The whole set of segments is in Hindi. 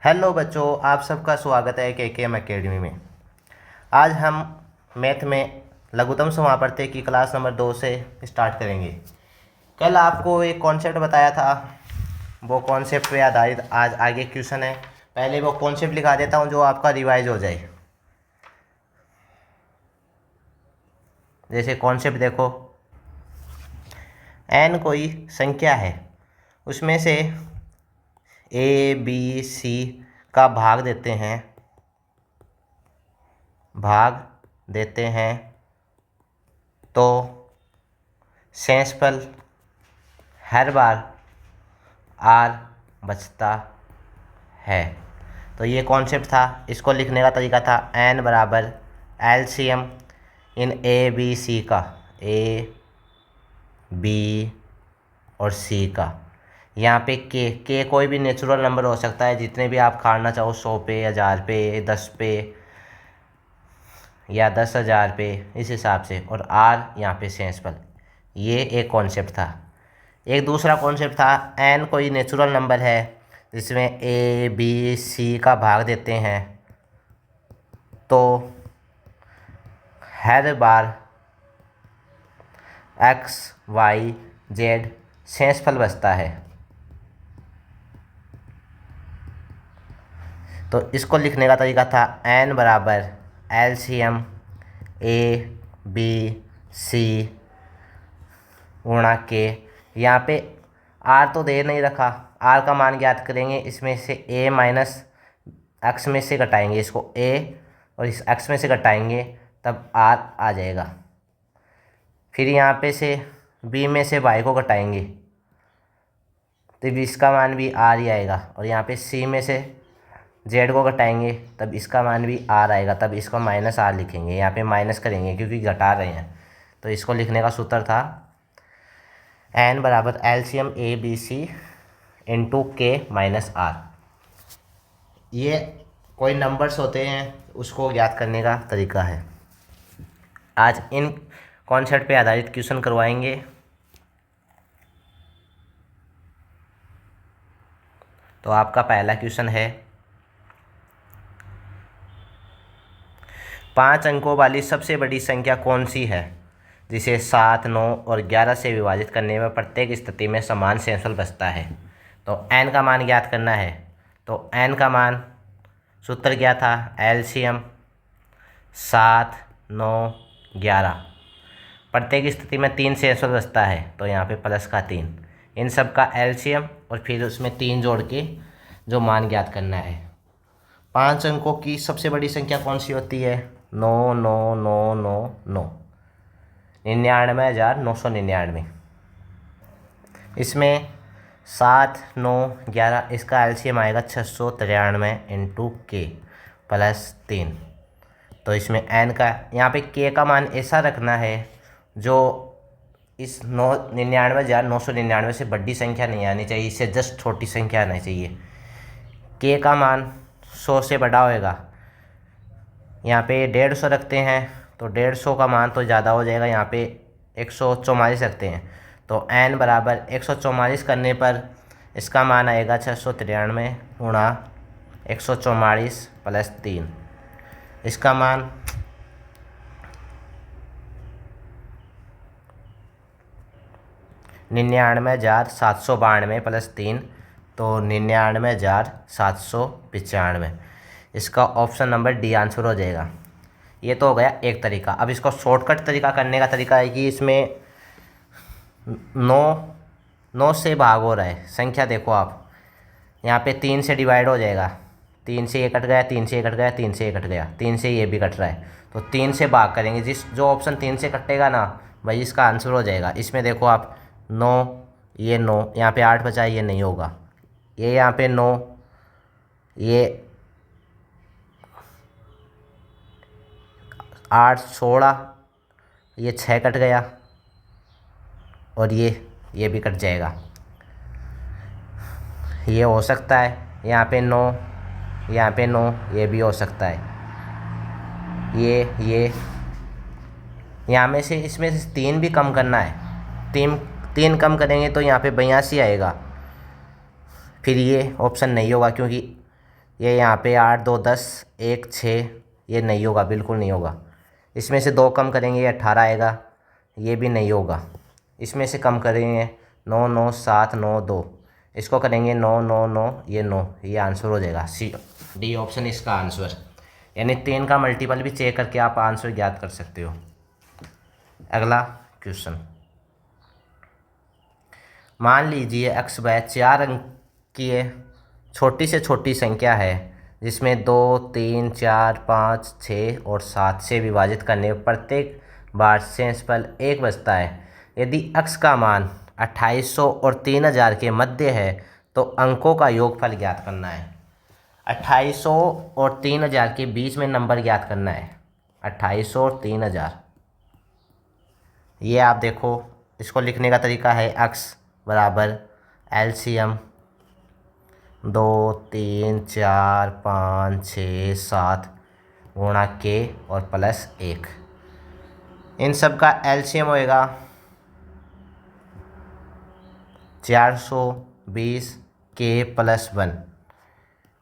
हेलो बच्चों, आप सबका स्वागत है के एकेडमी में। आज हम मैथ में लघुत्तम समापत्ति की क्लास नंबर 2 से स्टार्ट करेंगे। कल आपको एक कॉन्सेप्ट बताया था, वो कॉन्सेप्ट पे आधारित आज आगे क्वेश्चन है। पहले वो कॉन्सेप्ट लिखा देता हूँ जो आपका रिवाइज हो जाए। जैसे कॉन्सेप्ट देखो, n कोई संख्या है, उसमें से ए बी सी का भाग देते हैं तो शेषफल हर बार r बचता है। तो ये कॉन्सेप्ट था। इसको लिखने का तरीका था n बराबर एलसीएम इन ए बी सी का, ए बी और सी का। यहाँ पे के कोई भी नेचुरल नंबर हो सकता है, जितने भी आप खाना चाहो, 100 पे, 1000 पे, 10 पे या 10,000 पे, इस हिसाब से। और आर यहाँ पे शेषफल। ये एक कॉन्सेप्ट था। एक दूसरा कॉन्सेप्ट था, एन कोई नेचुरल नंबर है जिसमें ए बी सी का भाग देते हैं तो हर बार एक्स वाई जेड शेषफल बचता है। तो इसको लिखने का तरीका था n बराबर एलसीएम ए बी सी गुणा के। यहाँ पे r तो दे नहीं रखा, r का मान ज्ञात करेंगे। इसमें से a माइनस एक्स में से घटाएंगे, इसको a और इस x में से घटाएंगे, तब r आ जाएगा। फिर यहाँ पे से b में से y को घटाएंगे, तब इसका मान भी r ही आएगा। और यहाँ पे c में से जेड को घटाएंगे, तब इसका मान भी आर आएगा। तब इसको माइनस आर लिखेंगे, यहाँ पे माइनस करेंगे क्योंकि घटा रहे हैं। तो इसको लिखने का सूत्र था एन बराबर LCM A B C into K minus R. ये कोई नंबर्स होते हैं, उसको ज्ञात करने का तरीका है। आज इन कॉन्सेप्ट पे आधारित क्वेश्चन करवाएंगे। तो आपका पहला क्वेश्चन है, 5 अंकों वाली सबसे बड़ी संख्या कौन सी है जिसे 7, 9 और 11 से विभाजित करने में प्रत्येक स्थिति में समान शेषफल बचता है। तो n का मान ज्ञात करना है। तो n का मान सूत्र क्या था, एलसीएम 7, 9, 11। प्रत्येक स्थिति में 3 शेषफल बचता है, तो यहाँ पे प्लस का 3। इन सब का एलसीएम और फिर उसमें 3 जोड़ के जो मान ज्ञात करना है। 5 अंकों की सबसे बड़ी संख्या कौन सी होती है, 9, 9, 9, 9, 9, 99,999। इसमें 7, 9, 11, इसका एलसीएम आएगा 693 इंटू के प्लस 3। तो इसमें एन का, यहाँ पे के का मान ऐसा रखना है जो इस 99,999 से बड़ी संख्या नहीं आनी चाहिए, इससे जस्ट छोटी संख्या आनी चाहिए। के का मान 100 से बड़ा होएगा। यहाँ पे 150 रखते हैं तो 150 का मान तो ज़्यादा हो जाएगा, यहाँ पे 144 रखते हैं। तो n बराबर 144 करने पर इसका मान आएगा 693 गुणा 144 प्लस 3। इसका मान 99,792 प्लस 3, तो 99,795। इसका ऑप्शन नंबर डी आंसर हो जाएगा। ये तो हो गया एक तरीका। अब इसको शॉर्टकट तरीका करने का तरीका है कि इसमें 9 से भाग हो रहा है संख्या। देखो आप यहाँ पे 3 से डिवाइड हो जाएगा, 3 से ये कट गया, 3 से ये कट गया, 3से ये कट गया, 3 से ये भी कट रहा है। तो 3 से भाग करेंगे, जो ऑप्शन 3 से कटेगा ना, भाई इसका आंसर हो जाएगा। इसमें देखो आप 9, ये 9, यहाँ पे 8 बचा, ये नहीं होगा। ये यहाँ पे 9, ये 8, 16, ये 6 कट गया और ये भी कट जाएगा। ये हो सकता है, यहाँ पे 9, यहाँ पे 9, ये भी हो सकता है। ये यहाँ में से, इसमें से 3 भी कम करना है। 3 कम करेंगे तो यहाँ पे 82 आएगा। फिर ये ऑप्शन नहीं होगा क्योंकि ये यहाँ पे 8 2 10 1 6, ये नहीं होगा, बिल्कुल नहीं होगा। इसमें से 2 कम करेंगे 18 आएगा, ये भी नहीं होगा। इसमें से कम करेंगे 9 9 7 9 2, इसको करेंगे 9 9 9, ये 9, ये आंसर हो जाएगा सी डी ऑप्शन इसका आंसर। यानी 3 का मल्टीपल भी चेक करके आप आंसर ज्ञात कर सकते हो। अगला क्वेश्चन, मान लीजिए x बाय 4 अंकीय छोटी से छोटी संख्या है जिसमें 2 3 4 5 6 और 7 से विभाजित करने पर प्रत्येक बार शेषफल 1 बचता है। यदि x का मान 2800 और 3000 के मध्य है तो अंकों का योगफल ज्ञात करना है। 2800 और 3000 के बीच में नंबर ज्ञात करना है। 2800 और 3000, ये आप देखो, इसको लिखने का तरीका है x बराबर LCM 2 3 4 5 6 7 गुणा k और प्लस 1। इन सब का LCM होएगा 420 k प्लस 1।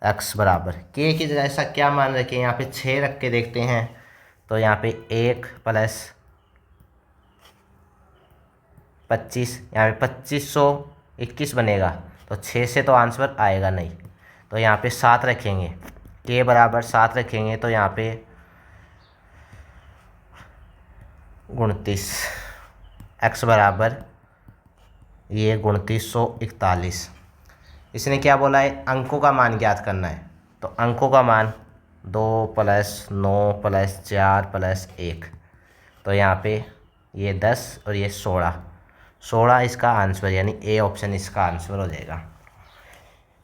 x बराबर k की जगह ऐसा क्या मान रखें, यहाँ पे 6 रख के देखते हैं। तो यहाँ पे 1 प्लस 25, यहाँ पे 2521 बनेगा। तो 6 से तो आंसर आएगा नहीं, तो यहाँ पे 7 रखेंगे, k बराबर 7 रखेंगे। तो यहाँ पे 29, x बराबर ये 2941। इसने क्या बोला है, अंकों का मान ज्ञात करना है। तो अंकों का मान 2 प्लस 9 प्लस 4 प्लस 1, तो यहाँ पे ये 10 और ये 16 इसका आंसर, यानी ए ऑप्शन इसका आंसर हो जाएगा।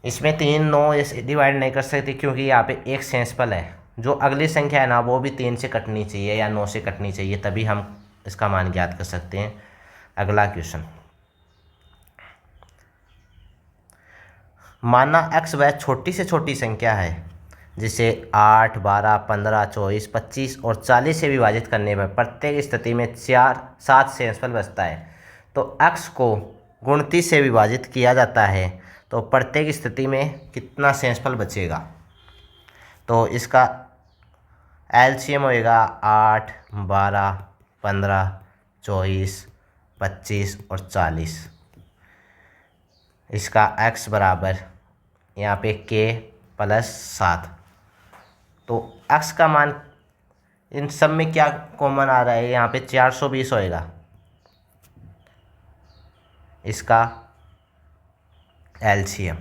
इसमें 3 9 ऐसे डिवाइड नहीं कर सकते क्योंकि यहाँ पे एक शेषफल है। जो अगली संख्या है ना वो भी 3 से कटनी चाहिए या 9 से कटनी चाहिए, तभी हम इसका मान ज्ञात कर सकते हैं। अगला क्वेश्चन, माना x वह छोटी से छोटी संख्या है जिसे 8 12 15 24 25 और 40 से विभाजित करने पर प्रत्येक स्थिति में 7 शेषफल बचता है। तो x को 29 से विभाजित किया जाता है तो प्रत्येक स्थिति में कितना शेषफल बचेगा। तो इसका LCM होएगा 8 12 15 24 25 और 40। इसका x बराबर यहाँ पे k प्लस 7। तो x का मान इन सब में क्या कॉमन आ रहा है, यहाँ पे 420 होएगा। इसका LCM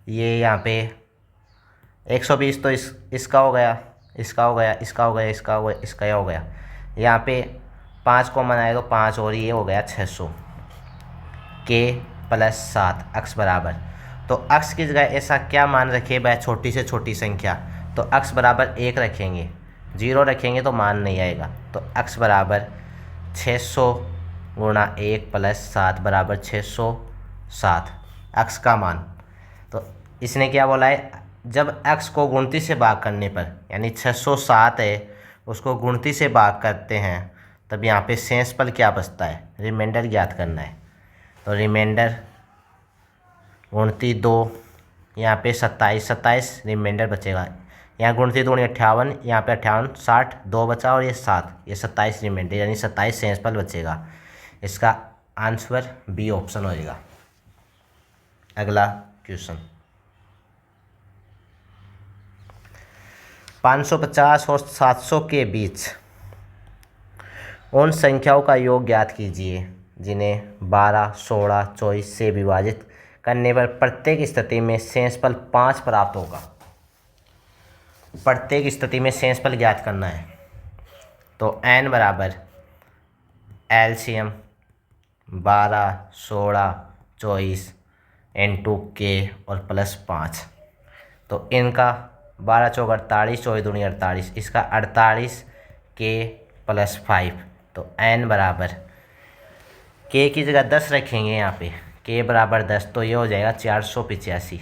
ये यहाँ पे 120, तो इसका हो गया, इसका हो गया, इसका हो गया, इसका हो गया, इसका हो गया। यहाँ पे 5 कॉमन आएगा तो 5 और ये हो गया 600। k प्लस 7 x बराबर, तो x की जगह ऐसा क्या मान रखे वह छोटी से छोटी संख्या। तो x बराबर 1 रखेंगे, 0 रखेंगे तो मान नहीं आएगा। तो x बराबर 600 गुणा 1 प्लस 7 बराबर 607 x का मान। तो इसने क्या बोला है, जब x को 29 से भाग करने पर, यानी 607 है उसको 29 से भाग करते हैं, तब यहाँ पे शेषफल क्या बचता है, रिमाइंडर ज्ञात करना है। तो रिमाइंडर 29 2, यहाँ पे 27 रिमाइंडर बचेगा। यहाँ 29 2 58, यहाँ पे 58 60 2 बचा और ये 7, ये 27 रिमाइंडर, यानी 27 शेषफल बचेगा। इसका आंसर बी ऑप्शन हो जाएगा। अगला क्वेश्चन, 550 और 700 के बीच उन संख्याओं का योग ज्ञात कीजिए जिन्हें 12 16 24 से विभाजित करने पर प्रत्येक स्थिति में शेषफल 5 प्राप्त होगा। प्रत्येक स्थिति में शेषफल ज्ञात करना है। तो n बराबर LCM 12 16 24 इंटू k और प्लस 5। तो इनका 12 चौक 48, 24 दूनी 48, इसका 48 k प्लस 5। तो n बराबर k की जगह 10 रखेंगे, यहाँ पे k बराबर 10, तो ये हो जाएगा 485।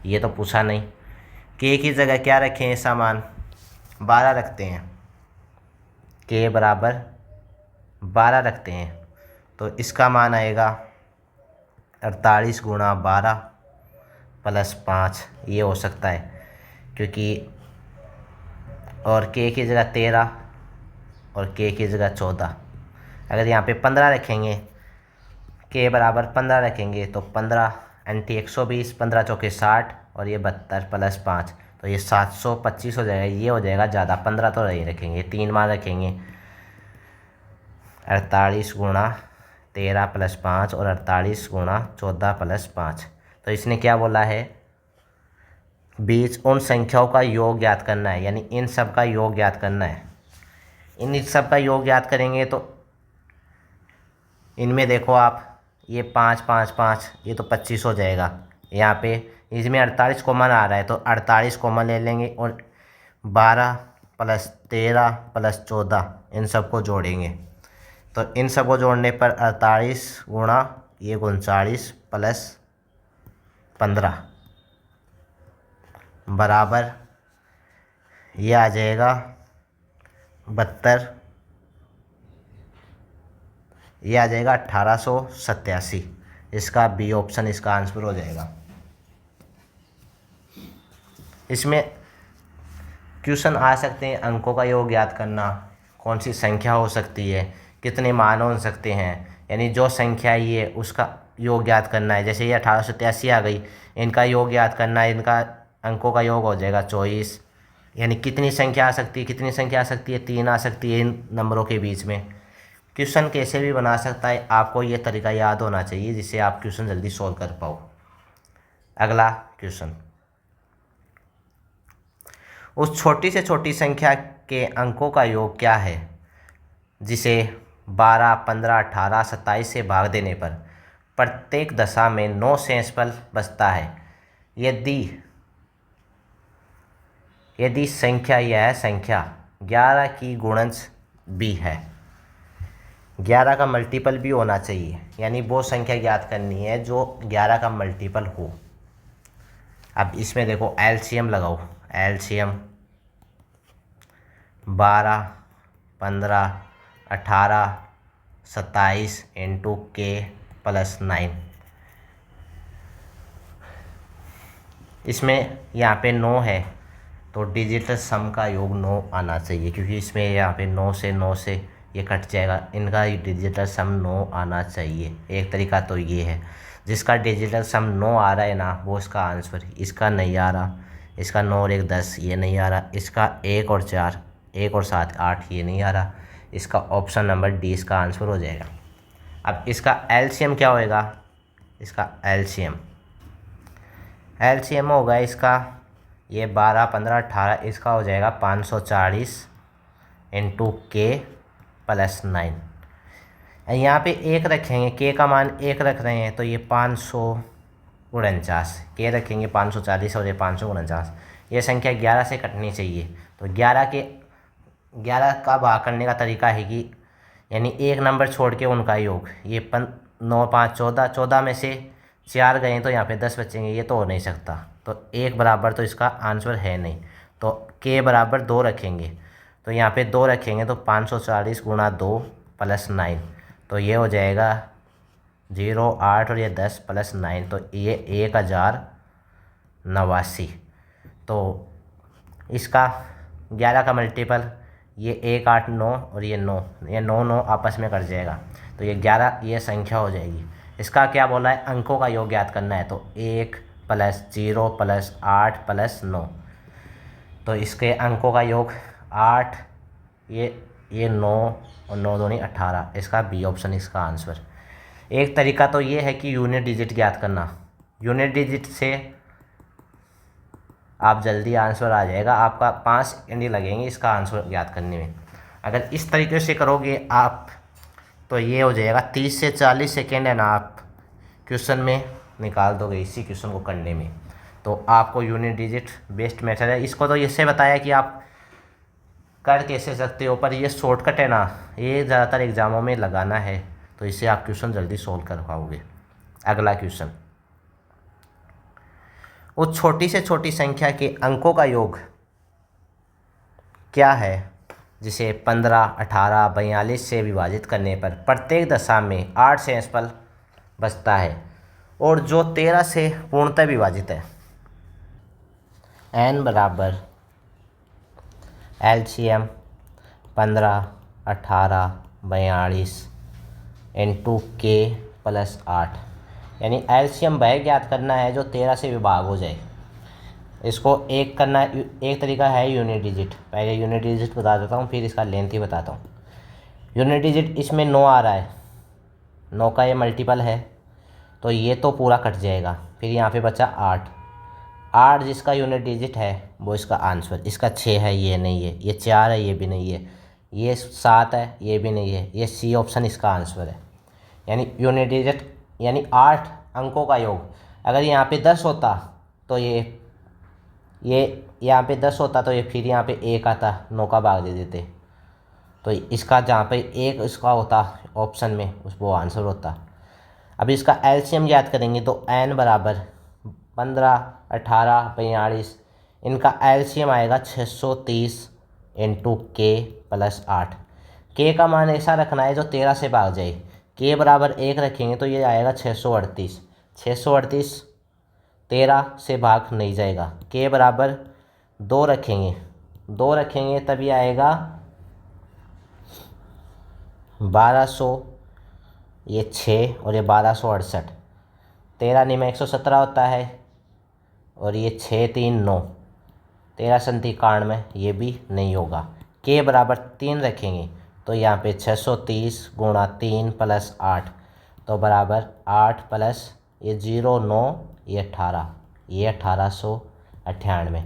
ये तो पूछा नहीं। k की जगह क्या रखें, ऐसा मान 12 रखते हैं, k बराबर 12 रखते हैं तो इसका मान आएगा 48 गुणा 12 प्लस 5, ये हो सकता है क्योंकि और के की जगह 13 और के की जगह 14। अगर यहाँ पे 15 रखेंगे, के बराबर 15 रखेंगे तो 15 एंटी 120, 15 चौके 60 और ये 72 प्लस 5 तो ये 725 हो जाएगा। ये हो जाएगा ज़्यादा, 15 तो नहीं रखेंगे, 3 मान रखेंगे। 48 गुणा 13 प्लस 5 और 48 गुणा 14 प्लस 5। तो इसने क्या बोला है, बीच उन संख्याओं का योग ज्ञात करना है, यानी इन सब का योग ज्ञात करना है। इन सब का योग ज्ञात करेंगे तो इनमें देखो आप, ये 5 5 5 ये तो 25 हो जाएगा। यहाँ पे इसमें 48 कॉमन आ रहा है तो 48 कॉमन ले लेंगे और 12 प्लस 13 प्लस 14 इन सबको जोड़ेंगे। तो इन सबको जोड़ने पर 48 गुणा ये 39 प्लस 15 बराबर ये आ जाएगा 72, ये आ जाएगा 1887। इसका बी ऑप्शन इसका आंसर हो जाएगा। इसमें क्वेश्चन आ सकते हैं, अंकों का योग ज्ञात करना, कौन सी संख्या हो सकती है, कितने मान हो सकते हैं, यानी जो संख्या ये उसका योग ज्ञात करना है। जैसे ये 1887 आ गई, इनका योग ज्ञात करना है, इनका अंकों का योग हो जाएगा 24। यानी कितनी संख्या आ सकती है, कितनी संख्या आ सकती है, 3 आ सकती है इन नंबरों के बीच में। क्वेश्चन कैसे भी बना सकता है, आपको ये तरीका याद होना चाहिए जिससे आप क्वेश्चन जल्दी सॉल्व कर पाओ। अगला क्वेश्चन, उस छोटी से छोटी संख्या के अंकों का योग क्या है जिसे 12, 15, 18, 27 से भाग देने पर प्रत्येक दशा में 9 शेषफल बचता है। यदि संख्या यह संख्या 11 की गुणज भी है, 11 का मल्टीपल भी होना चाहिए, यानी वो संख्या ज्ञात करनी है जो 11 का मल्टीपल हो। अब इसमें देखो एलसीएम लगाओ, एलसीएम 12, 15, 18, 27 इंटू के प्लस 9। इसमें यहाँ पे 9 है तो डिजिटल सम का योग 9 आना चाहिए, क्योंकि इसमें यहाँ पे 9 से ये कट जाएगा, इनका डिजिटल सम 9 आना चाहिए। एक तरीका तो ये है, जिसका डिजिटल सम 9 आ रहा है ना वो इसका आंसर। इसका नहीं आ रहा, इसका 9 और 1 10 ये नहीं आ रहा, इसका 1 और 4 1 और 7 8 ये नहीं आ रहा, इसका ऑप्शन नंबर डी इसका आंसर हो जाएगा। अब इसका एलसीएम क्या होएगा, इसका एलसीएम होगा इसका ये 12, 15, 18, इसका हो जाएगा 540 इंटू के प्लस 9। यहाँ पे 1 रखेंगे, के का मान 1 रख रहे हैं तो ये 549, के रखेंगे 540 और ये 549। ये संख्या 11 से कटनी चाहिए तो 11 का भाग करने का तरीका है कि यानी एक नंबर छोड़ के उनका योग, ये 9 5 14, 14 में से 4 गए तो यहाँ पे 10 बचेंगे, ये तो हो नहीं सकता। तो 1 बराबर तो इसका आंसर है नहीं, तो के बराबर 2 रखेंगे, तो यहाँ पे 2 रखेंगे तो 540 गुणा 2 प्लस 9 तो ये हो जाएगा 0 8 और ये 10 प्लस 9 तो ये 1089। तो इसका 11 का मल्टीपल ये 1 8 9 और ये 9, ये 9 9 आपस में कट जाएगा तो ये 11 ये संख्या हो जाएगी। इसका क्या बोला है, अंकों का योग ज्ञात करना है, तो 1 प्लस 0 प्लस 8 प्लस 9, तो इसके अंकों का योग 8, ये 9 और 9 दूनी 18, इसका बी ऑप्शन इसका आंसर। एक तरीका तो ये है कि यूनिट डिजिट ज्ञात करना, यूनिट डिजिट से आप जल्दी आंसर आ जाएगा, आपका 5 सेकंड ही लगेंगे इसका आंसर ज्ञात करने में। अगर इस तरीके से करोगे आप तो ये हो जाएगा 30 से 40 सेकेंड है ना, आप क्वेश्चन में निकाल दोगे इसी क्वेश्चन को करने में। तो आपको यूनिट डिजिट बेस्ट मेथड है। इसको तो इससे बताया कि आप कर कैसे सकते हो, पर ये शॉर्टकट है ना, ये ज़्यादातर एग्ज़ामों में लगाना है तो इससे आप क्वेश्चन जल्दी सॉल्व कर पाओगे। अगला क्वेश्चन, उस छोटी से छोटी संख्या के अंकों का योग क्या है जिसे 15, 18, 42 से विभाजित करने पर प्रत्येक दशा में 8 सेंसफल बचता है और जो 13 से पूर्णतः विभाजित है। n बराबर LCM 15, 18, 42 इंटू के प्लस 8, यानी LCM वह ज्ञात करना है जो 13 से विभाग हो जाए। इसको एक करना, एक तरीका है यूनिट डिजिट। पहले यूनिट डिजिट बता देता हूँ, फिर इसका लेंथ ही बताता हूँ। यूनिट डिजिट इसमें 9 आ रहा है, 9 का ये मल्टीपल है, तो ये तो पूरा कट जाएगा। फिर यहाँ पे बचा 8, 8 जिसका यूनिट डिजिट है वो इसका आंसर। इसका 6 है, ये नहीं है, ये 4 है, ये भी नहीं है, ये 7 है, ये भी नहीं है, ये सी ऑप्शन इसका आंसर है। यानी यूनिट डिजिट यानी 8 अंकों का योग। अगर यहाँ पे 10 होता तो ये यहाँ पे 10 होता तो ये फिर यहाँ पे 1 आता, 9 का भाग दे देते, तो इसका जहाँ पे 1 इसका होता ऑप्शन में उस वो आंसर होता। अब इसका एलसीएम याद करेंगे तो n बराबर 15, 18, 42, इनका एलसीएम आएगा 630 इंटू के प्लस 8। के का मान ऐसा रखना है जो 13 से भाग जाए। के बराबर 1 रखेंगे तो ये आएगा 638, 638 13 से भाग नहीं जाएगा। के बराबर 2 रखेंगे, 2 रखेंगे तब ये आएगा 1200, ये 6 और ये 1268, 13 नहीं में 117 होता है और ये 6 3 9, 13 संति 91, ये भी नहीं होगा। के बराबर 3 रखेंगे तो यहाँ पे 630 गुणा 3 प्लस 8, तो बराबर 8 प्लस ये 0 9, ये 18, ये 1898।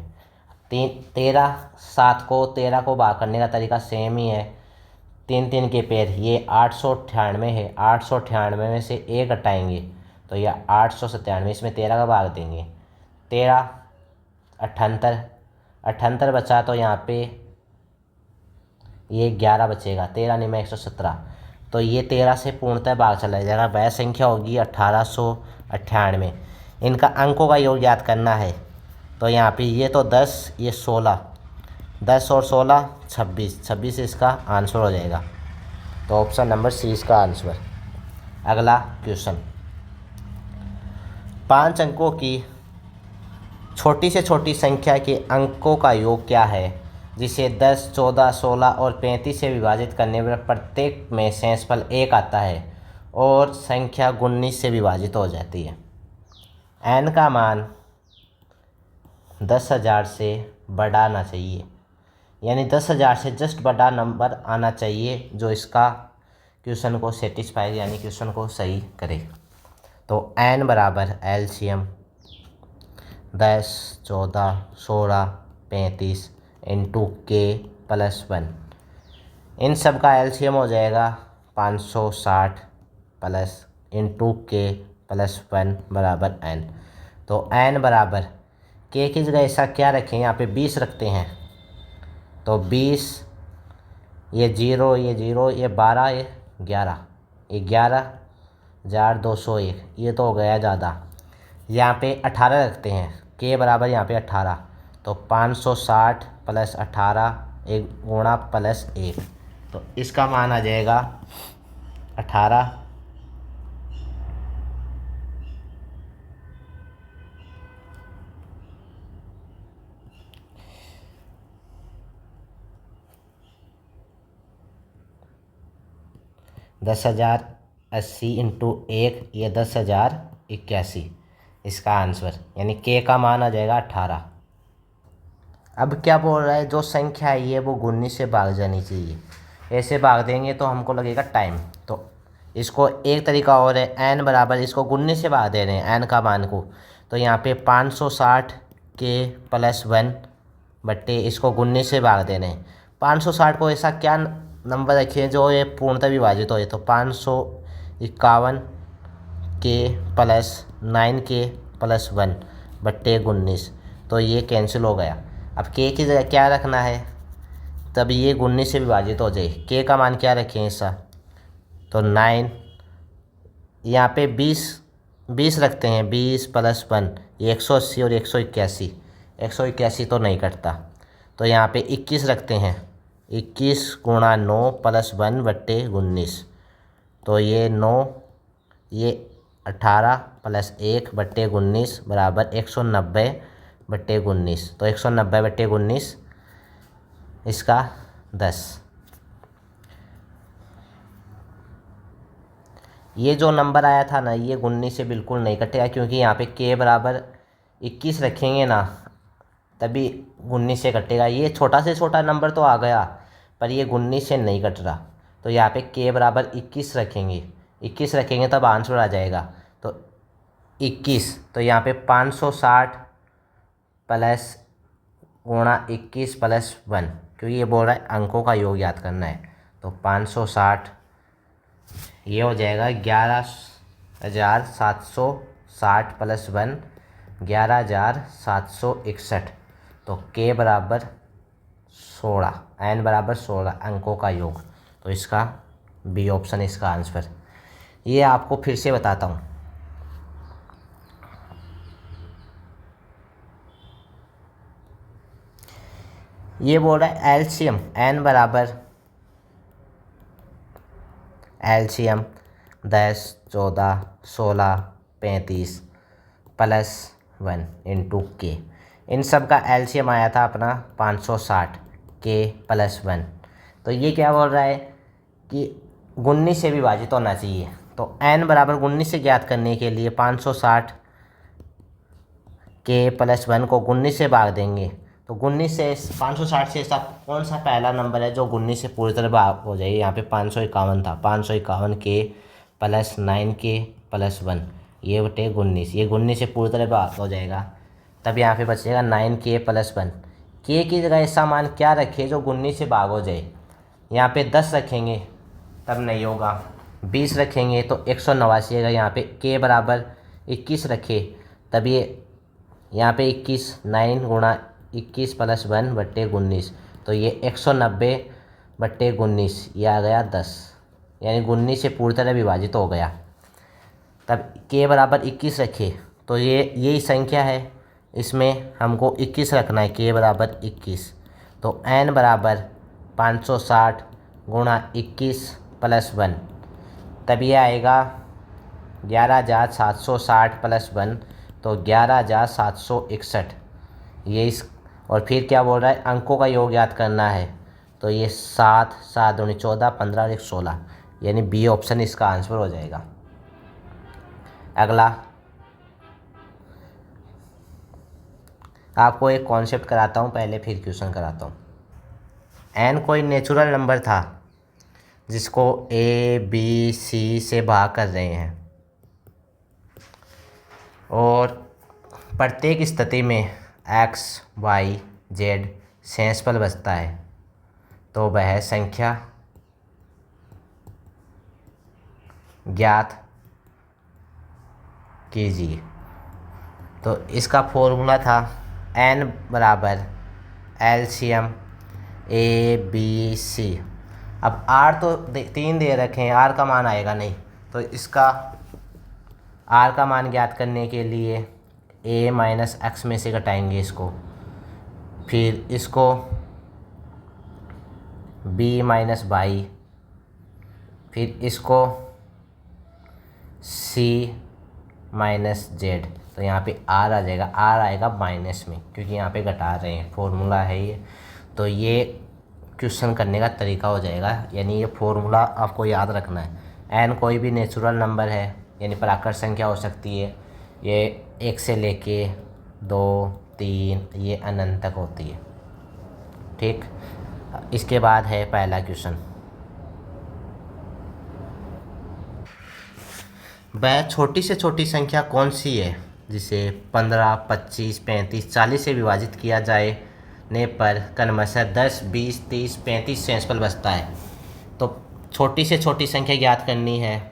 7 को भाग करने का तरीका सेम ही है, 3 3 के पेयर, ये 898 है, 898 में से 1 हटाएंगे तो यह 897, इसमें 13 का भाग देंगे, 13 78, 78 बचा तो यहाँ पे ये 11 बचेगा, 13 नहीं में 117, तो ये 13 से पूर्णतः भाग चला जाएगा। वह संख्या होगी 1898। इनका अंकों का योग याद करना है तो यहाँ पे ये तो 10, ये 16, 10 और 16 26, 26 इसका आंसर हो जाएगा। तो ऑप्शन नंबर सी इसका आंसर। अगला क्वेश्चन, 5 अंकों की छोटी से छोटी संख्या के अंकों का योग क्या है जिसे 10, 14, 16 और 35 से विभाजित करने पर प्रत्येक में शेषफल 1 आता है और संख्या 19 से विभाजित हो जाती है। n का मान 10,000 से बड़ा आना चाहिए, यानी 10,000 से जस्ट बड़ा नंबर आना चाहिए जो इसका क्वेश्चन को सेटिस्फाई यानी क्वेश्चन को सही करे। तो n बराबर एलसीएम 10, 14, 16, 35 इंटू के प्लस 1, इन सब का एलसीएम हो जाएगा 560 प्लस इंटू के प्लस 1 बराबर n। तो n बराबर के की जगह ऐसा क्या रखें, यहाँ पे 20 रखते हैं, तो 20, ये 0, ये 0, ये 12, ये 11, ये 11,201, ये तो हो गया ज़्यादा। यहाँ पे 18 रखते हैं, के बराबर यहाँ पे 18, तो 560 प्लस 18 एक गुणा प्लस 1, तो इसका मान आ जाएगा 18। 10,080 इंटू 1, ये 10,081 इसका आंसर, यानी के का मान आ जाएगा 18। अब क्या बोल रहा है, जो संख्या है ये वो 19 से भाग जानी चाहिए। ऐसे भाग देंगे तो हमको लगेगा टाइम। तो इसको एक तरीका और है, n बराबर इसको 19 से भाग दे रहे हैं n का मान को, तो यहाँ पे 560 के प्लस 1 बट्टे इसको 19 से भाग दे रहे हैं। 560 को ऐसा क्या नंबर रखिए जो ये पूर्णतः विभाजित हो, तो 551 के प्लस 9 के प्लस 1 बट्टे 19, तो ये कैंसिल हो गया। अब के की जगह क्या रखना है तब ये 19 से विभाजित हो जाए। के का मान क्या रखें ऐसा, तो 9, यहाँ पे 20 रखते हैं, 20 प्लस 1, ये 180 और 181, 181 तो नहीं कटता, तो यहाँ पे 21 रखते हैं, 21 × 9 + 1/19, तो ये 9, ये 18 + 1/19 बराबर 190/19, तो 190/19 इसका 10। ये जो नंबर आया था ना, ये 19 से बिल्कुल नहीं कटेगा, क्योंकि यहाँ पे k बराबर 21 रखेंगे ना, तभी 19 से कटेगा। ये छोटा से छोटा नंबर तो आ गया, पर ये 19 से नहीं कट रहा, तो यहाँ पे k बराबर 21 रखेंगे। 21 रखेंगे तब आंसर आ जाएगा। तो 21, तो यहाँ पे 560 प्लस गुणा 21 + 1, क्योंकि ये बोल रहा है अंकों का योग याद करना है। तो 560, ये हो जाएगा 11,760 + 1, 11,761। तो k बराबर 16, n बराबर 16 अंकों का योग, तो इसका बी ऑप्शन इसका आंसर। ये आपको फिर से बताता हूँ। ये बोल रहा है एलसीएम n बराबर एलसीएम 10, 14, 16, 35 + 1 × k। इन सब का एलसीएम आया था अपना 560, k + 1। तो ये क्या बोल रहा है कि 19 से विभाजित होना चाहिए। तो n बराबर 19 से ज्ञात करने के लिए 560 k + 1 को 19 से भाग देंगे। तो 19 से 560 से ऐसा कौन सा पहला नंबर है जो 19 से पूरी तरह भाग हो जाएगी। यहाँ पे 551 था, 551 k + 9k + 1, ये बटे 19, ये 19 से पूरी तरह भाग हो जाएगा। तब यहाँ पे बचेगा 9k + 1। k की जगह ऐसा मान क्या रखे जो 19 से भाग हो जाए। यहाँ पे 10 रखेंगे तब नहीं होगा, 20 रखेंगे तो 189 है। यहाँ पे k बराबर 21 रखे, तब ये यहाँ पे 21, 9 × 21 + 1/19, तो ये 190/19, ये आ गया 10, यानी 19 से पूरी तरह विभाजित हो गया। तब k बराबर 21 रखे, तो ये यही संख्या है, इसमें हमको 21 रखना है, k बराबर 21। तो n बराबर 560 × 21 + 1, तब ये आएगा 11,760 + 1, तो 11,761। ये इस, और फिर क्या बोल रहा है अंकों का योग याद करना है। तो ये 7, 7 दूनी 14, 15 और 1 16, यानी बी ऑप्शन इसका आंसर हो जाएगा। अगला आपको एक कॉन्सेप्ट कराता हूँ पहले, फिर क्वेश्चन कराता हूँ। n कोई नेचुरल नंबर था जिसको a b c से भाग कर रहे हैं, और प्रत्येक स्थिति में x y z सेंसफल बचता है, तो वह संख्या ज्ञात कीजिए। तो इसका फॉर्मूला था n बराबर एलसीएम ए बी सी। अब r तो 3 दे रखे हैं, r का मान आएगा नहीं, तो इसका r का मान ज्ञात करने के लिए a - x में से घटाएंगे इसको, फिर इसको b - y, फिर इसको c - z, तो यहाँ पे r आ जाएगा, r आएगा माइनस में, क्योंकि यहाँ पे घटा रहे हैं, फॉर्मूला है ये। तो ये क्वेश्चन करने का तरीका हो जाएगा, यानी ये फॉर्मूला आपको याद रखना है। n कोई भी नेचुरल नंबर है, यानी प्राकृत संख्या हो सकती है, ये 1 से लेके 2, 3, ये अनंत तक होती है। ठीक, इसके बाद है पहला क्वेश्चन। वह छोटी से छोटी संख्या कौन सी है जिसे 15, 25, 35, 40 से विभाजित किया जाए ने पर क्रमशः 10, 20, 30, 35 सेंसफल बचता है। तो छोटी से छोटी संख्या ज्ञात करनी है।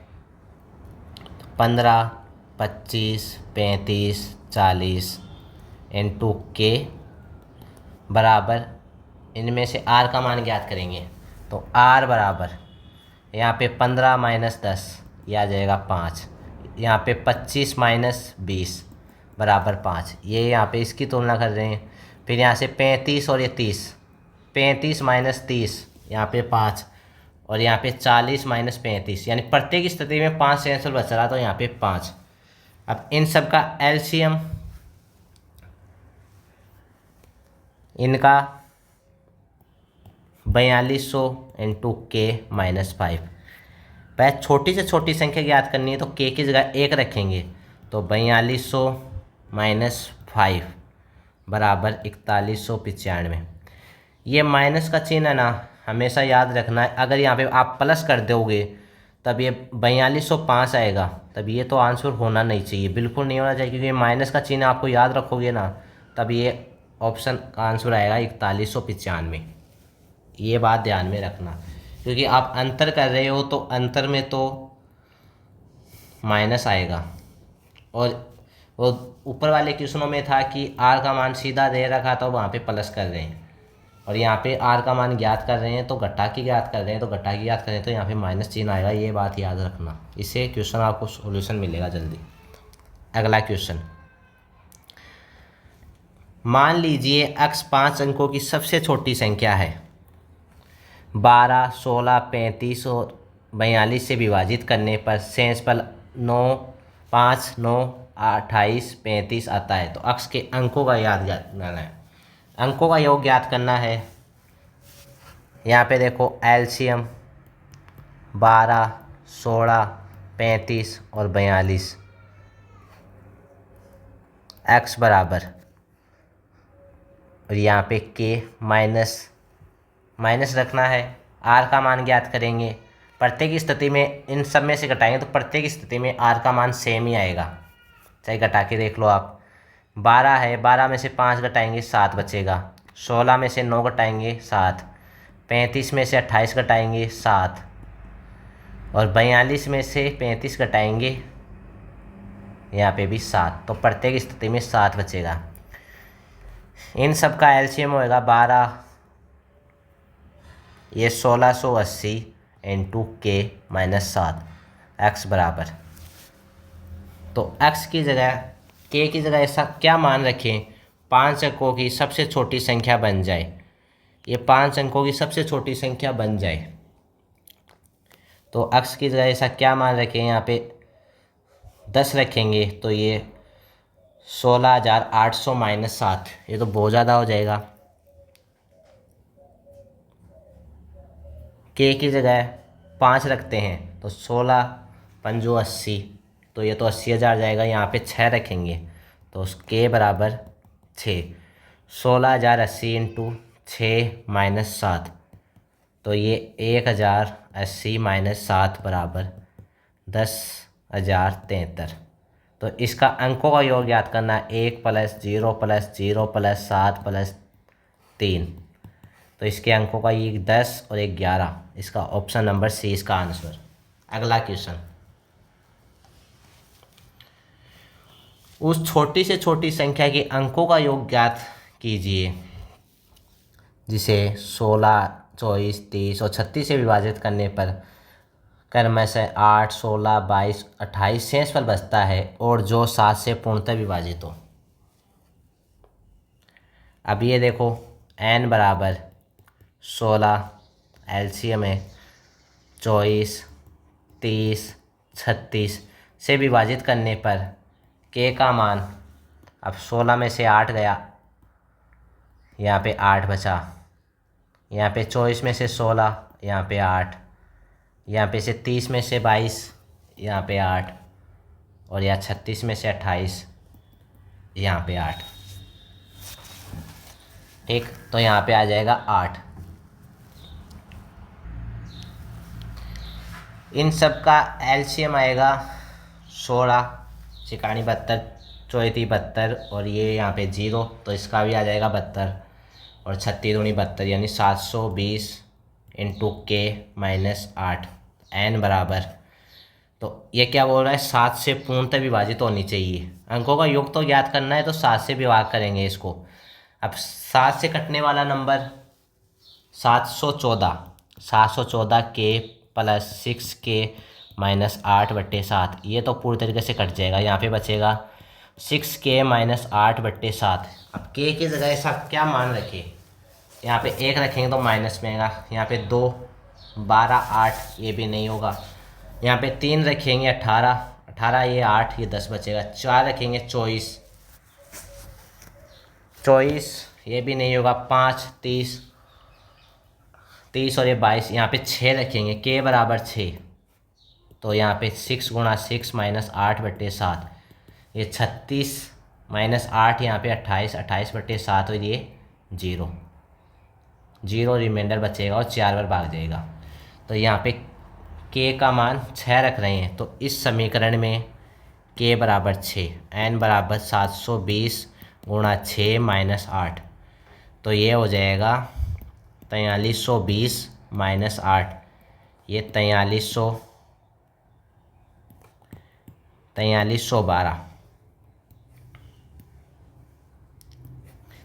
15, 25, 35, 40 इंटू के बराबर, इनमें से r का मान ज्ञात करेंगे। तो r बराबर यहाँ पे 15 - 10, यह आ जाएगा 5। यहाँ पे 25 - 20 बराबर 5, ये यहाँ पे इसकी तुलना कर रहे हैं। फिर यहाँ से 35 और ये 30, 35 माइनस 30, यहाँ पे 5, और यहाँ पे 40 माइनस 35, यानी प्रत्येक स्थिति में 5 से आंसर बच रहा, तो यहाँ पे 5। अब इन सब का एलसीएम, इनका 4200 इंटू के माइनस 5। पहले छोटी से छोटी संख्या ज्ञात करनी है तो के की जगह 1 रखेंगे, तो 4200 माइनस 5 बराबर 4195। ये माइनस का चिन्ह है ना, हमेशा याद रखना है। अगर यहाँ पे आप प्लस कर दोगे तब ये 4205 आएगा, तब ये तो आंसर होना नहीं चाहिए, बिल्कुल नहीं होना चाहिए, क्योंकि माइनस का चिन्ह आपको याद रखोगे ना, तब ये ऑप्शन का आंसर आएगा 4195। ये बात ध्यान में रखना, क्योंकि आप अंतर कर रहे हो तो अंतर में तो माइनस आएगा। और वो ऊपर वाले क्वेश्चनों में था कि आर का मान सीधा दे रखा था, वहाँ पे प्लस कर रहे हैं, और यहाँ पे आर का मान ज्ञात कर रहे हैं तो घटा की ज्ञात कर रहे हैं, तो घटा की ज्ञात कर रहे हैं तो यहाँ पे माइनस चिन्ह आएगा। ये बात याद रखना, इससे क्वेश्चन आपको सोल्यूशन मिलेगा जल्दी। अगला क्वेश्चन, मान लीजिए x 5 अंकों की सबसे छोटी संख्या है। 12, 16, 35 और 42 से विभाजित करने पर शेष पर 9, 5, 9, 28, 35 आता है, तो x के अंकों का याद करना है, अंकों का योग ज्ञात करना है। यहाँ पे देखो एलसीएम 12, 16, 35 और 42, x बराबर, और यहाँ पे के माइनस रखना है। आर का मान ज्ञात करेंगे, प्रत्येक स्थिति में इन सब में से घटाएंगे तो प्रत्येक स्थिति में आर का मान सेम ही आएगा, चाहे घटा के देख लो आप। 12 है, 12 में से 5 घटाएंगे 7 बचेगा, 16 में से 9 घटाएंगे 7, 35 में से 28 घटाएंगे 7, और 42 में से 35 घटाएंगे यहाँ पे भी 7, तो प्रत्येक स्थिति में 7 बचेगा। इन सब का एलसीएम होएगा 12, ये 1680 इंटू के माइनस 7, एक्स बराबर, तो एक्स की जगह के की जगह ऐसा क्या मान रखें, 5 अंकों की सबसे छोटी संख्या बन जाए, ये 5 अंकों की सबसे छोटी संख्या बन जाए, तो एक्स की जगह ऐसा क्या मान रखें, यहाँ पे 10 रखेंगे तो ये 16,800 माइनस 7, ये तो बहुत ज़्यादा हो जाएगा। के की जगह 5 रखते हैं तो 16 पंजो 80, तो ये तो 80,000 जाएगा। यहाँ पे 6 रखेंगे तो के बराबर 6, 16,080 इंटू 6 माइनस 7, तो ये 1,080 माइनस 7 बराबर 10,073। तो इसका अंकों का योग याद करना है, 1 + 0 + 0 + 7 + 3, तो इसके अंकों का ये 10 और 11, इसका ऑप्शन नंबर सी इसका आंसर। अगला क्वेश्चन, उस छोटी से छोटी संख्या के अंकों का योग ज्ञात कीजिए जिसे 16, 24, 30 और 36 से विभाजित करने पर क्रम से 8, 16, 22, 28 शेष पर बचता है और जो 7 से पूर्णतः विभाजित हो। अब ये देखो n बराबर 16, एलसीएम है 24, 30, 36 से विभाजित करने पर के का मान, अब 16 में से 8 गया, यहाँ पे 8 बचा, यहाँ पे 24 में से 16, यहाँ पे 8, यहाँ पे से 30 में से 22, यहाँ पे 8, और यहाँ 36 में से 28, यहाँ पे 8, ठीक, तो यहाँ पे आ जाएगा 8। इन सब का एलसीएम आएगा 16, 6 72, 4 72, और ये यहाँ पे 0, तो इसका भी आ जाएगा 72, और 36 दूनी 72, यानी 720 इंटू के माइनस 8, n बराबर, तो ये क्या बोल रहा है, 7 से पूर्णतः विभाजित होनी चाहिए। अंकों का योग तो ज्ञात करना है तो 7 से विभाग करेंगे इसको। अब 7 से कटने वाला नंबर 714, 714 के + 6 के माइनस 8/7, ये तो पूरी तरीके से कट जाएगा। यहाँ पे बचेगा 6 के माइनस 8/7। अब के की जगह ऐसा क्या मान रखे, यहाँ पे 1 रखेंगे तो माइनस में आएगा, यहाँ पे 2 12 8 ये भी नहीं होगा, यहाँ पे 3 रखेंगे 18 18 ये 8 ये 10 बचेगा, 4 रखेंगे 24 24 ये भी नहीं होगा, 5 30 30 और ये 22, यहाँ पे 6 रखेंगे के बराबर 6, तो यहाँ पे 6 गुणा 6 माइनस 8/7 ये 36 माइनस 8 यहाँ पे 28 28/7 और ये 0 0 रिमाइंडर बचेगा और 4 बार भाग जाएगा। तो यहाँ पे के का मान 6 रख रहे हैं, तो इस समीकरण में के बराबर 6 एन बराबर 720 गुणा 6 माइनस 8, तो ये हो जाएगा 4320 माइनस 8 ये 4312।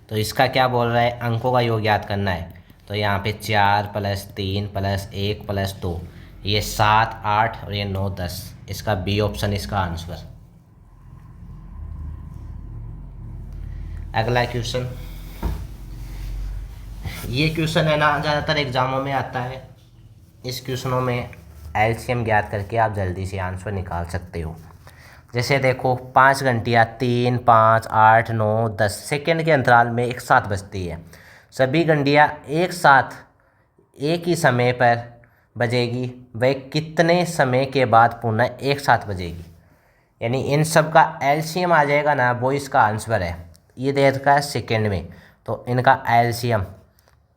तो इसका क्या बोल रहा है, अंकों का योग याद करना है। तो यहाँ पे 4 + 3 + 1 + 2 ये 7 8 और ये 9 10, इसका बी ऑप्शन इसका आंसर। अगला क्वेश्चन, ये क्वेश्चन है ना ज़्यादातर एग्जामों में आता है। इस क्वेश्चनों में एलसीएम ज्ञात करके आप जल्दी से आंसर निकाल सकते हो। जैसे देखो 5 घंटियाँ 3 5 8 9 10 सेकेंड के अंतराल में एक साथ बजती है। सभी घंटियाँ एक साथ एक ही समय पर बजेगी, वह कितने समय के बाद पुनः एक साथ बजेगी। यानी इन सब का एलसीएम आ जाएगा ना, वो इसका आंसर है। ये दे रखा है सेकेंड में, तो इनका एलसीएम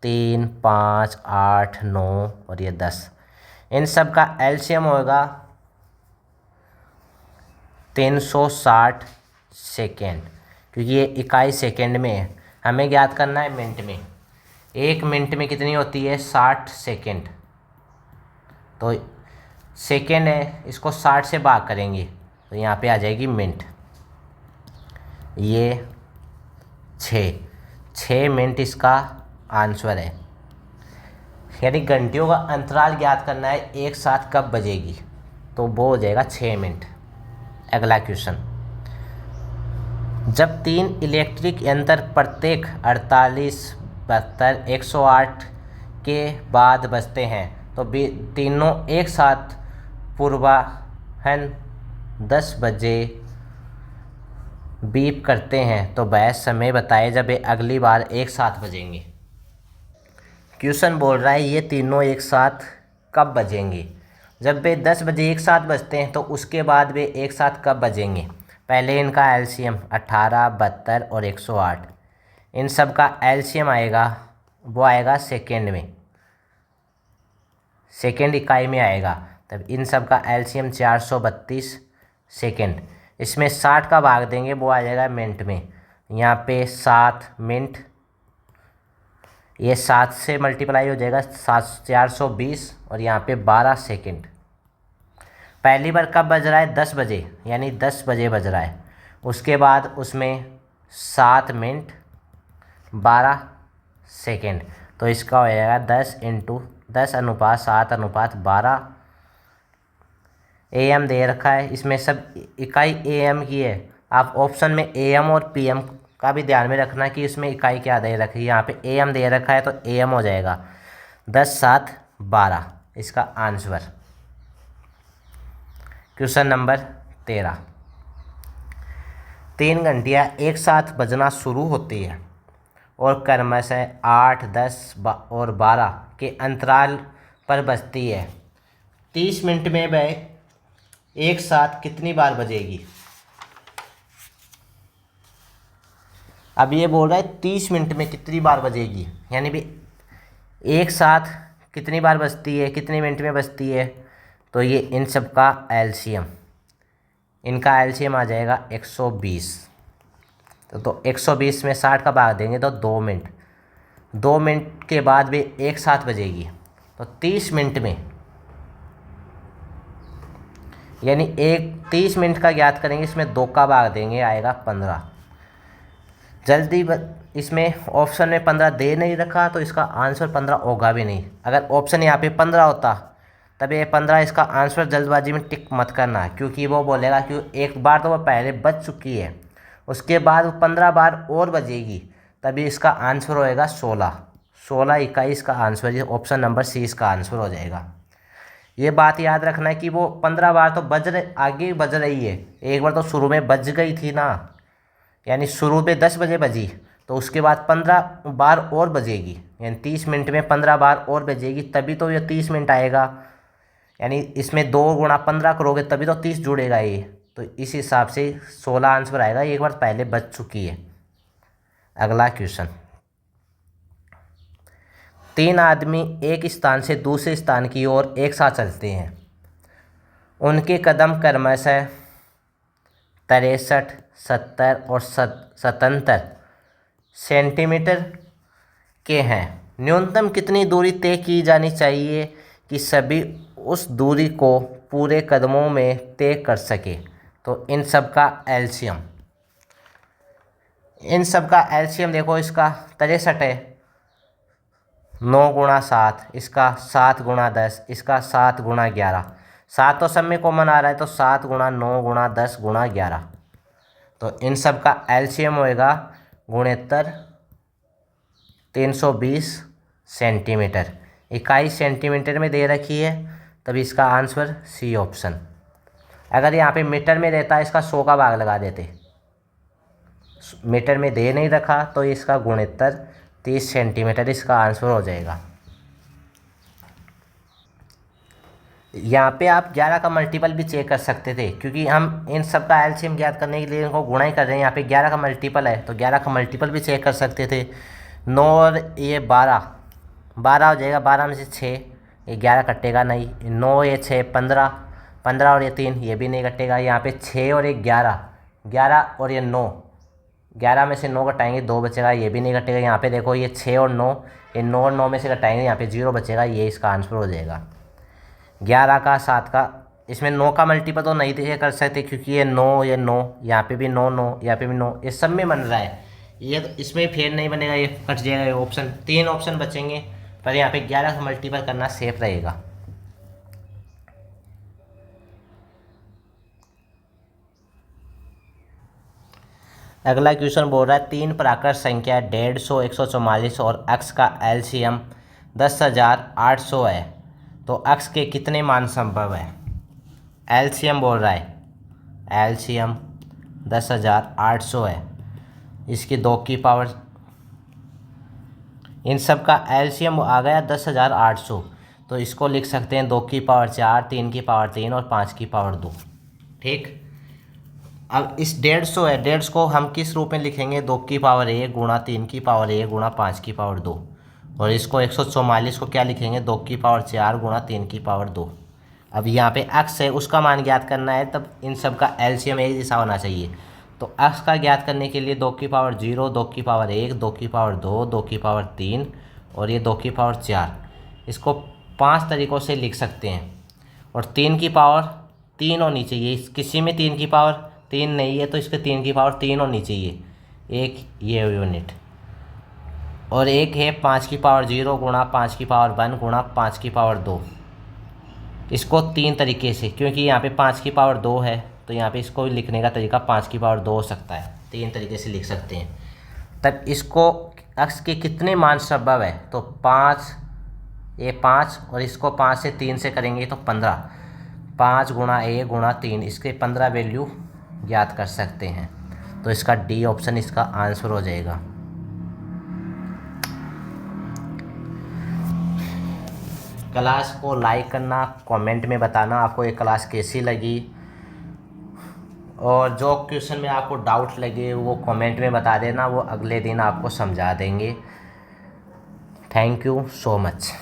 3 5 8 9 और ये 10, इन सब का एलसीएम होगा 360 सेकेंड, क्योंकि ये इकाई सेकेंड में है। हमें ज्ञात करना है मिनट में। 1 मिनट में कितनी होती है 60 सेकेंड, तो सेकेंड है, इसको 60 से भाग करेंगे तो यहाँ पे आ जाएगी मिनट। ये 6 मिनट इसका आंसर है। यानी घंटियों का अंतराल ज्ञात करना है एक साथ कब बजेगी, तो वो हो जाएगा 6 मिनट। अगला क्वेश्चन, जब 3 इलेक्ट्रिक यंत्र प्रत्येक 48 72 108 के बाद बजते हैं तो तीनों एक साथ पूर्वाह्न 10 बजे बीप करते हैं, तो वह समय बताए जब ये अगली बार एक साथ बजेंगे। क्वेश्चन बोल रहा है ये तीनों एक साथ कब बजेंगे। जब वे 10 बजे एक साथ बजते हैं तो उसके बाद वे एक साथ कब बजेंगे। पहले इनका एलसीएम 18 72 और 108, इन सब का एलसीएम आएगा, वो आएगा सेकेंड में, सेकेंड इकाई में आएगा। तब इन सब का एलसीएम 432 सेकेंड, इसमें 60 का भाग देंगे, वो आ जाएगा मिनट में। यहाँ पे 7 मिनट, ये 7 से मल्टीप्लाई हो जाएगा 420 और यहाँ पे 12 सेकेंड। पहली बार कब बज रहा है 10 बजे, यानी 10 बजे बज रहा है। उसके बाद उसमें 7 मिनट 12 सेकेंड, तो इसका हो जाएगा 10/10:7:12 AM दे रखा है। इसमें सब इकाई AM की है। आप ऑप्शन में AM और PM का भी ध्यान में रखना कि इसमें इकाई क्या दे रखी है। यहाँ पे AM दे रखा है तो AM हो जाएगा 10/7/12 इसका आंसर। क्वेश्चन नंबर 13, 3 घंटियाँ एक साथ बजना शुरू होती है और क्रमशः 8 10 और 12 के अंतराल पर बजती है। 30 मिनट में वह एक साथ कितनी बार बजेगी। अब ये बोल रहा है 30 मिनट में कितनी बार बजेगी, यानी भी एक साथ कितनी बार बजती है, कितने मिनट में बजती है। तो ये इन सब का एलसीएम, इनका एलसीएम आ जाएगा 120। तो 120 में 60 का भाग देंगे तो 2 मिनट, 2 मिनट के बाद भी एक साथ बजेगी। तो 30 मिनट में, यानी 30 मिनट का ज्ञात करेंगे, इसमें 2 का भाग देंगे आएगा 15। जल्दी इसमें ऑप्शन में 15 दे नहीं रखा तो इसका आंसर 15 होगा भी नहीं। अगर ऑप्शन यहाँ पे 15 होता तब ये 15 इसका आंसर जल्दबाजी में टिक मत करना, क्योंकि वो बोलेगा कि एक बार तो वो पहले बज चुकी है, उसके बाद वो 15 बार और बजेगी, तभी इसका आंसर होएगा 16। 16 21 का आंसर, ये ऑप्शन नंबर सी इसका आंसर हो जाएगा। ये बात याद रखना है कि वो 15 बार तो बज रहे, आगे बज रही है, एक बार तो शुरू में बज गई थी ना, यानी शुरू में 10 बजे बजी, तो उसके बाद 15 बार और बजेगी, यानी 30 मिनट में 15 बार और बजेगी, तभी तो ये 30 मिनट आएगा। यानी इसमें 2 गुणा 15 करोगे तभी तो 30 जुड़ेगा ये, तो इस हिसाब से 16 आंसर आएगा, एक बार पहले बज चुकी है। अगला क्वेश्चन, 3 आदमी एक स्थान से दूसरे स्थान की ओर एक साथ चलते हैं। उनके कदम क्रमशः 63, 70 और 77 सेंटीमीटर के हैं। न्यूनतम कितनी दूरी तय की जानी चाहिए कि सभी उस दूरी को पूरे कदमों में तय कर सके? तो इन सब का एलसीएम, देखो, इसका 63 है, 9 गुणा 7, इसका 7 गुणा 10, इसका 7 गुणा 11, 7 तो सब में कॉमन आ रहा है, तो 7 गुणा 9 गुणा 10 गुणा 11, तो इन सब का एलसीएम होएगा गुणितर 320 सेंटीमीटर। इकाई सेंटीमीटर में दे रखी है, तभी इसका आंसर सी ऑप्शन। अगर यहाँ पे मीटर में देता है, इसका 100 का भाग लगा देते, मीटर में दे नहीं रखा तो इसका गुणितर 30 सेंटीमीटर इसका आंसर हो जाएगा। यहाँ पे आप 11 का मल्टीपल भी चेक कर सकते थे, क्योंकि हम इन सब का एलसीएम ज्ञात करने के लिए इनको गुणा ही कर रहे हैं। यहाँ पे 11 का मल्टीपल है, तो 11 का मल्टीपल भी चेक कर सकते थे। 9 और ये 12, 12 हो जाएगा, 12 में से 6, ये 11 कटेगा नहीं, 9 ये 6 15, 15 और ये 3 ये भी नहीं कटेगा। यहाँ पे 6 और ये 11, 11 और ये 9, 11 में से 9 घटाएंगे 2 बचेगा, ये भी नहीं घटेगा। यहाँ पे देखो, ये 6 और 9, ये 9 और 9 में से घटाएंगे, यहाँ पे 0 बचेगा, ये इसका आंसर हो जाएगा। 11 का 7 का, इसमें 9 का मल्टीपल तो नहीं थे कर सकते, क्योंकि ये 9 ये 9, यहाँ पे भी 9 9, यहाँ पे भी 9, ये सब में बन रहा है, ये तो इसमें फेल नहीं बनेगा, ये कट जाएगा। ये ऑप्शन 3 ऑप्शन बचेंगे, पर यहाँ पे 11 का मल्टीपल करना सेफ रहेगा। अगला क्वेश्चन बोल रहा है 3 प्राकृत संख्या 150, 144 और x का एलसीएम 10,800 है, तो x के कितने मान संभव है? एलसीएम बोल रहा है, एलसीएम 10,800 है, इसकी 2 की पावर, इन सब का एलसीएम आ गया 10,800, तो इसको लिख सकते हैं 2 की पावर 4, 3 की पावर 3 और 5 की पावर 2। ठीक, अब इस 150 है, 150 को हम किस रूप में लिखेंगे? 2 की पावर 1 गुणा 3 की पावर 1 गुणा 5 की पावर 2, और इसको 144 को क्या लिखेंगे? 2 की पावर 4 गुणा 3 की पावर 2। अब यहाँ पे x है, उसका मान ज्ञात करना है, तब इन सब का एलसीएम एक जैसा होना चाहिए। तो x का ज्ञात करने के लिए 2 की पावर 0, 2 की पावर 1, 2 की पावर 2, 2 की पावर 3 और ये 2 की पावर 4, इसको 5 तरीक़ों से लिख सकते हैं। और 3 की पावर 3 होनी चाहिए, किसी में 3 की पावर 3 नहीं है, तो इसके 3 की पावर 3 होनी चाहिए, एक ये यूनिट। और एक है 5 की पावर 0 गुणा 5 की पावर 1 गुणा 5 की पावर 2, इसको 3 तरीके से, क्योंकि यहाँ पे 5 की पावर 2 है, तो यहाँ पे इसको लिखने का तरीका 5 की पावर 2 हो सकता है, 3 तरीके से लिख सकते हैं। तब इसको x के कितने मान संभव है? तो 5, ये 5 और इसको 5 से 3 से करेंगे तो 15, 5 गुणा 1 गुणा 3, इसके 15 वैल्यू ज्ञात कर सकते हैं, तो इसका डी ऑप्शन इसका आंसर हो जाएगा। क्लास को लाइक करना, कमेंट में बताना आपको ये क्लास कैसी लगी, और जो क्वेश्चन में आपको डाउट लगे वो कमेंट में बता देना, वो अगले दिन आपको समझा देंगे। Thank you so much.